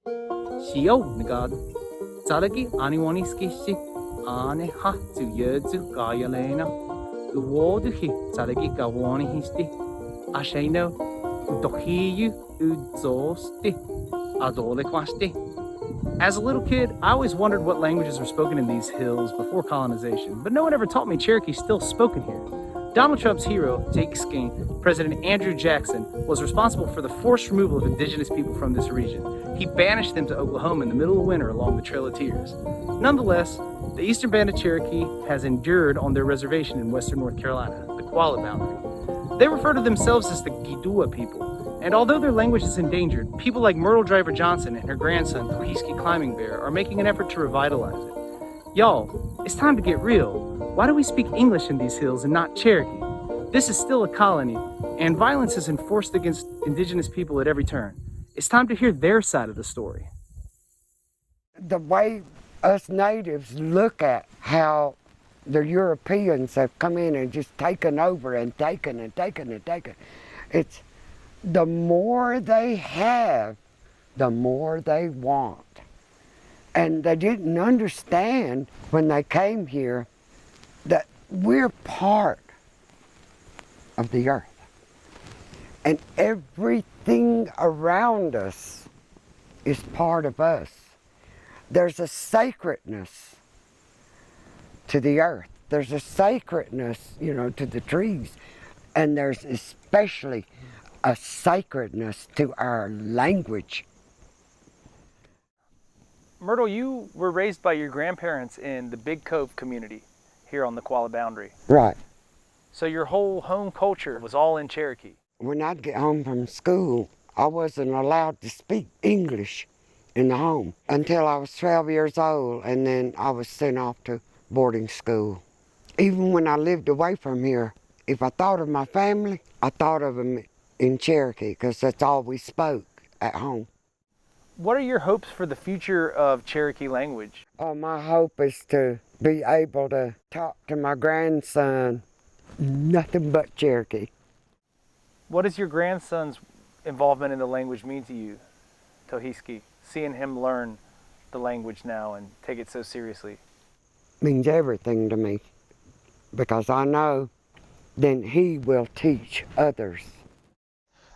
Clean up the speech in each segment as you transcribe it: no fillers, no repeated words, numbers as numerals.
Shio nagad. Zalagi aniwani skishi. Ane ha tu yedzu gayalena. Uwoduhi zalagi gawani histi. Asheno. Udohiyu udzosti. Adolekwasti. As a little kid, I always wondered what languages were spoken in these hills before colonization, but no one ever taught me Cherokee's still spoken here. Donald Trump's hero, Tohisgi, President Andrew Jackson, was responsible for the forced removal of indigenous people from this region. He banished them to Oklahoma in the middle of winter along the Trail of Tears. Nonetheless, the eastern band of Cherokee has endured on their reservation in western North Carolina, the Qualla Boundary. They refer to themselves as the Gidua people, and although their language is endangered, people like Myrtle Driver Johnson and her grandson, Tohisgi Climbingbear, are making an effort to revitalize it. Y'all, it's time to get real. Why do we speak English in these hills and not Cherokee? This is still a colony, and violence is enforced against indigenous people at every turn. It's time to hear their side of the story. The way us natives look at how the Europeans have come in and just taken over and taken, it's the more they have, the more they want. And they didn't understand when they came here that we're part of the earth. And everything around us is part of us. There's a sacredness to the earth. There's a sacredness, to the trees. And there's especially a sacredness to our language. Myrtle, you were raised by your grandparents in the Big Cove community here on the Qualla Boundary. Right. So your whole home culture was all in Cherokee. When I'd get home from school, I wasn't allowed to speak English in the home until I was 12 years old, and then I was sent off to boarding school. Even when I lived away from here, if I thought of my family, I thought of them in Cherokee because that's all we spoke at home. What are your hopes for the future of Cherokee language? Oh, my hope is to be able to talk to my grandson nothing but Cherokee. What does your grandson's involvement in the language mean to you, Tohisgi, seeing him learn the language now and take it so seriously? Means everything to me, because I know then he will teach others.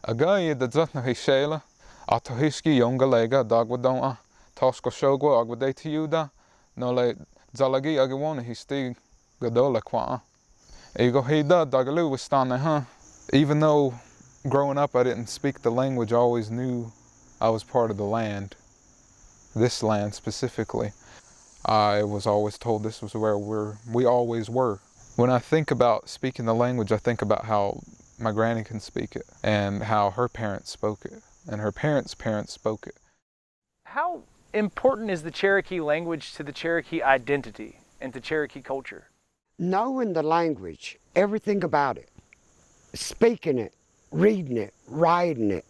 Agaya the Zutnahi Shela, a Tohisgi Yongalega, Dagwadona, Tosco Shogwa, Agwade Tiuda, Nole Zalagi Agawana, he stig Gadola Qua. Ego Hida, Dagalu was stana, Even though growing up I didn't speak the language, I always knew I was part of the land, this land specifically. I was always told this was where we always were. When I think about speaking the language, I think about how my granny can speak it and how her parents spoke it and her parents' parents spoke it. How important is the Cherokee language to the Cherokee identity and to Cherokee culture? Knowing the language, everything about it, speaking it, reading it, writing it,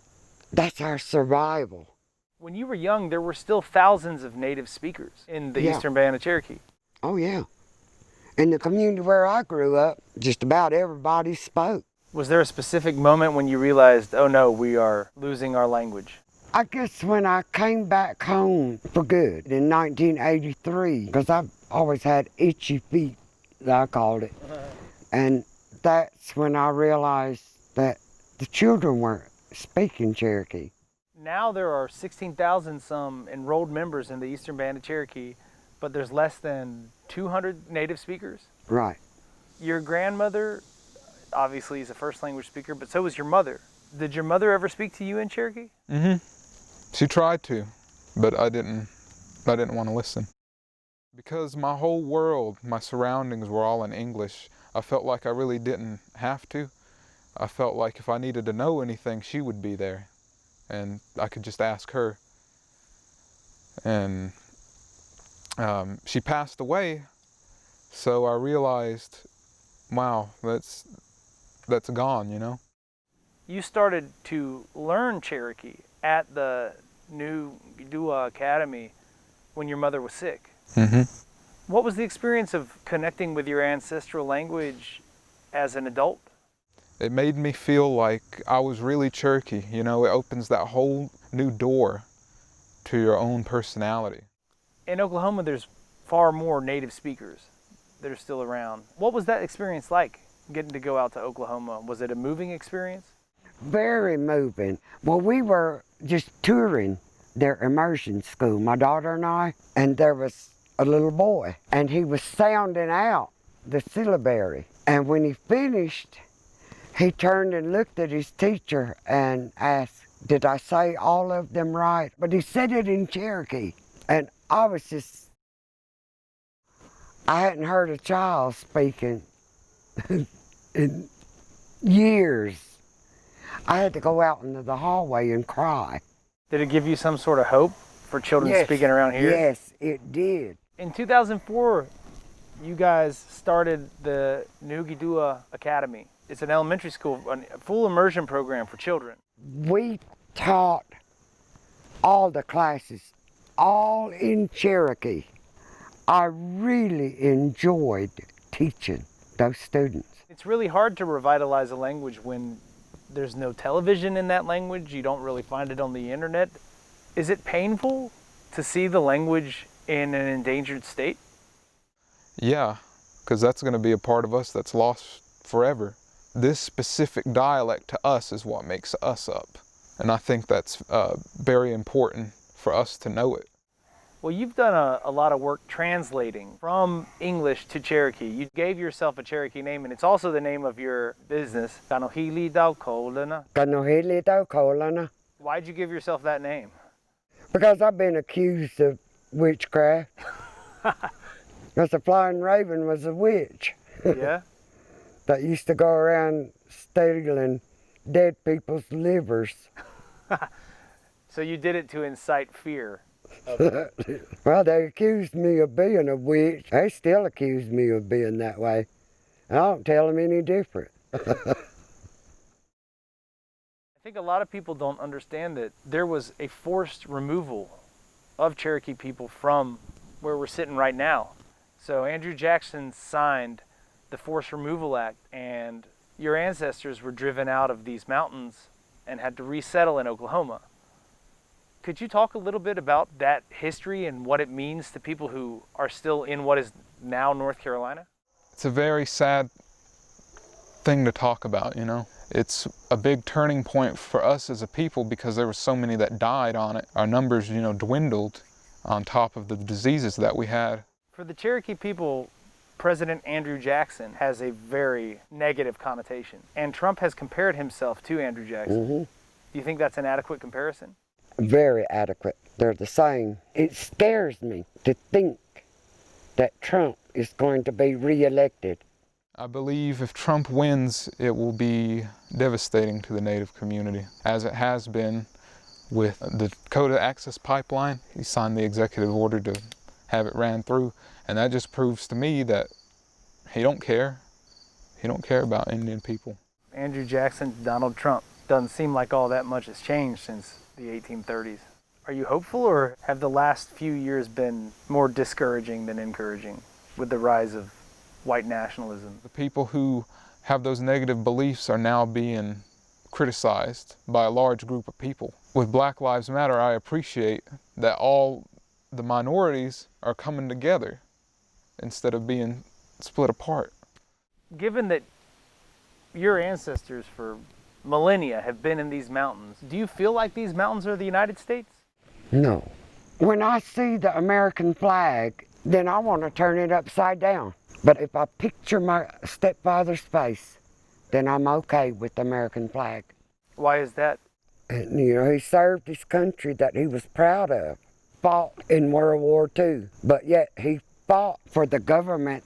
that's our survival. When you were young, there were still thousands of native speakers in the eastern band of Cherokee. Oh yeah. In the community where I grew up, just about everybody spoke. Was there a specific moment when you realized, oh no, we are losing our language? I guess when I came back home for good in 1983, because I've always had itchy feet, I called it. And that's when I realized that the children weren't speaking Cherokee. Now there are 16,000 some enrolled members in the Eastern Band of Cherokee, but there's less than 200 native speakers. Right. Your grandmother obviously is a first language speaker, but so was your mother. Did your mother ever speak to you in Cherokee? Mm-hmm. She tried to, but I didn't want to listen. Because my whole world, my surroundings were all in English, I felt like I really didn't have to. I felt like if I needed to know anything, she would be there. And I could just ask her. And she passed away, so I realized, wow, that's gone, you know? You started to learn Cherokee at the new Dua Academy when your mother was sick. Mm-hmm. What was the experience of connecting with your ancestral language as an adult? It made me feel like I was really Cherokee, you know? It opens that whole new door to your own personality. In Oklahoma, there's far more native speakers that are still around. What was that experience like, getting to go out to Oklahoma? Was it a moving experience? Very moving. Well, we were just touring their immersion school, my daughter and I, and there was a little boy, and he was sounding out the syllabary. And when he finished, he turned and looked at his teacher and asked, "Did I say all of them right?" But he said it in Cherokee, and I hadn't heard a child speaking in years. I had to go out into the hallway and cry. Did it give you some sort of hope for children speaking around here? Yes, it did. In 2004, you guys started the Nuhigidua Academy. It's an elementary school, a full immersion program for children. We taught all the classes, all in Cherokee. I really enjoyed teaching those students. It's really hard to revitalize a language when there's no television in that language. You don't really find it on the internet. Is it painful to see the language in an endangered state? Yeah, because that's going to be a part of us that's lost forever. This specific dialect to us is what makes us up. And I think that's very important for us to know it. Well, you've done a lot of work translating from English to Cherokee. You gave yourself a Cherokee name, and it's also the name of your business, Tohisgi Climbingbear. Why'd you give yourself that name? Because I've been accused of witchcraft. Because the flying raven was a witch. Yeah? That used to go around stealing dead people's livers. So you did it to incite fear. Well, they accused me of being a witch. They still accuse me of being that way. I don't tell them any different. I think a lot of people don't understand that there was a forced removal of Cherokee people from where we're sitting right now. So Andrew Jackson signed the Forced Removal Act, and your ancestors were driven out of these mountains and had to resettle in Oklahoma. Could you talk a little bit about that history and what it means to people who are still in what is now North Carolina? It's a very sad thing to talk about, you know. It's a big turning point for us as a people because there were so many that died on it. Our numbers, you know, dwindled on top of the diseases that we had. For the Cherokee people, President Andrew Jackson has a very negative connotation, and Trump has compared himself to Andrew Jackson. Mm-hmm. Do you think that's an adequate comparison? Very adequate. They're the same. It scares me to think that Trump is going to be reelected. I believe if Trump wins, it will be devastating to the Native community, as it has been with the Dakota Access Pipeline. He signed the executive order to have it ran through, and that just proves to me that he don't care. He don't care about Indian people. Andrew Jackson, Donald Trump. Doesn't seem like all that much has changed since the 1830s. Are you hopeful, or have the last few years been more discouraging than encouraging with the rise of white nationalism? The people who have those negative beliefs are now being criticized by a large group of people. With Black Lives Matter, I appreciate that all the minorities are coming together instead of being split apart. Given that your ancestors for millennia have been in these mountains, do you feel like these mountains are the United States? No. When I see the American flag, then I want to turn it upside down. But if I picture my stepfather's face, then I'm okay with the American flag. Why is that? And, you know, he served his country that he was proud of, fought in World War II, but yet he fought for the government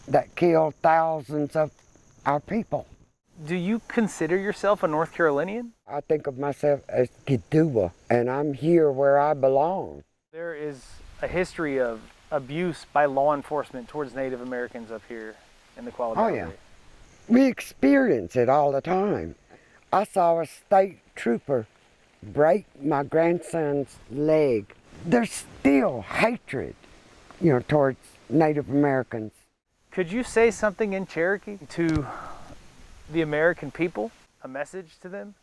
that killed thousands of our people. Do you consider yourself a North Carolinian? I think of myself as Gidua, and I'm here where I belong. There is a history of abuse by law enforcement towards Native Americans up here in the Qualla Boundary. Oh yeah, we experience it all the time. I saw a state trooper break my grandson's leg. There's still hatred, you know, towards Native Americans. Could you say something in Cherokee to the American people, a message to them?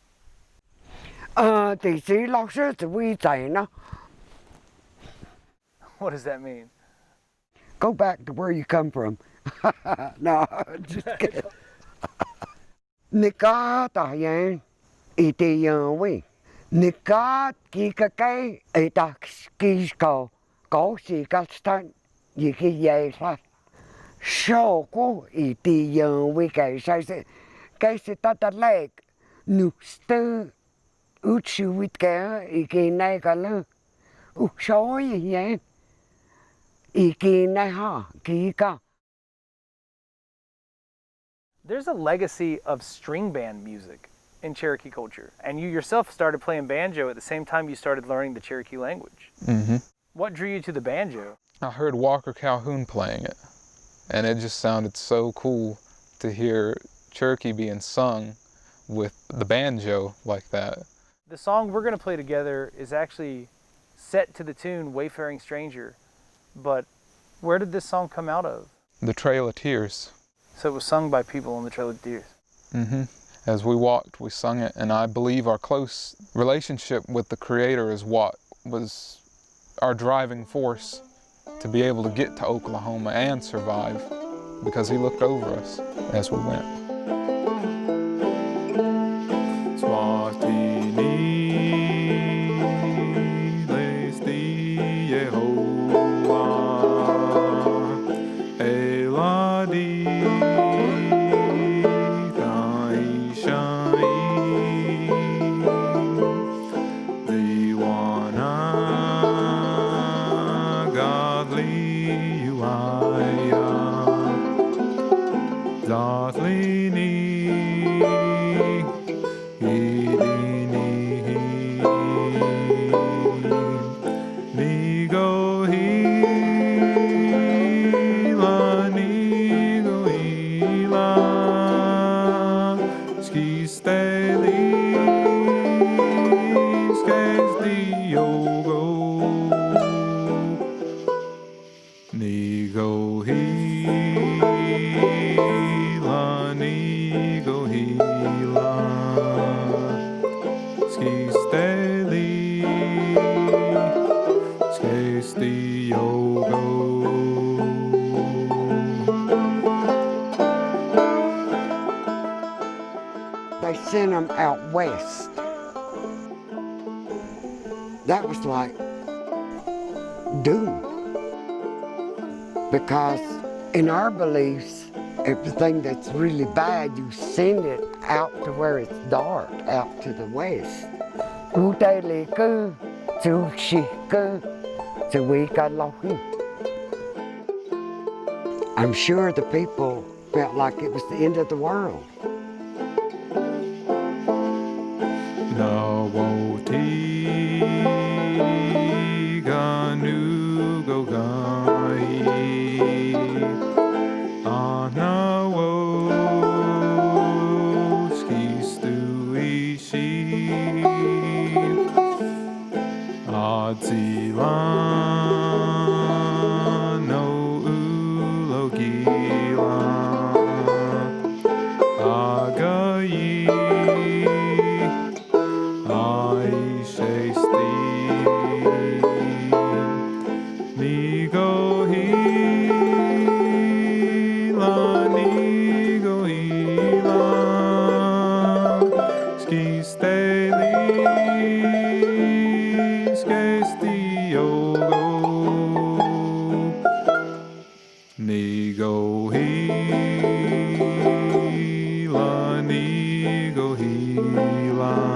第時落雪就會滯咯。 What does that mean? Go back to where you come from. No, just kidding. Nika tayan iti yawi. Nika kikakay ita kisko ko si kastan yiki yesa. Shoko iti yawi kay si tata leg nu stu uchuit kaya iki naikala ushoy yan iki naha kika. There's a legacy of string band music in Cherokee culture, and you yourself started playing banjo at the same time you started learning the Cherokee language. Mm-hmm. What drew you to the banjo? I heard Walker Calhoun playing it, and it just sounded so cool to hear Cherokee being sung with the banjo like that. The song we're going to play together is actually set to the tune Wayfaring Stranger, but where did this song come out of? The Trail of Tears. So it was sung by people on the Trail of Tears. Mm-hmm. As we walked, we sung it, and I believe our close relationship with the Creator is what was our driving force to be able to get to Oklahoma and survive, because He looked over us as we went. They sent them out west. That was like doom. Because in our beliefs, everything that's really bad, you send it out to where it's dark, out to the west. I'm sure the people felt like it was the end of the world. Hila.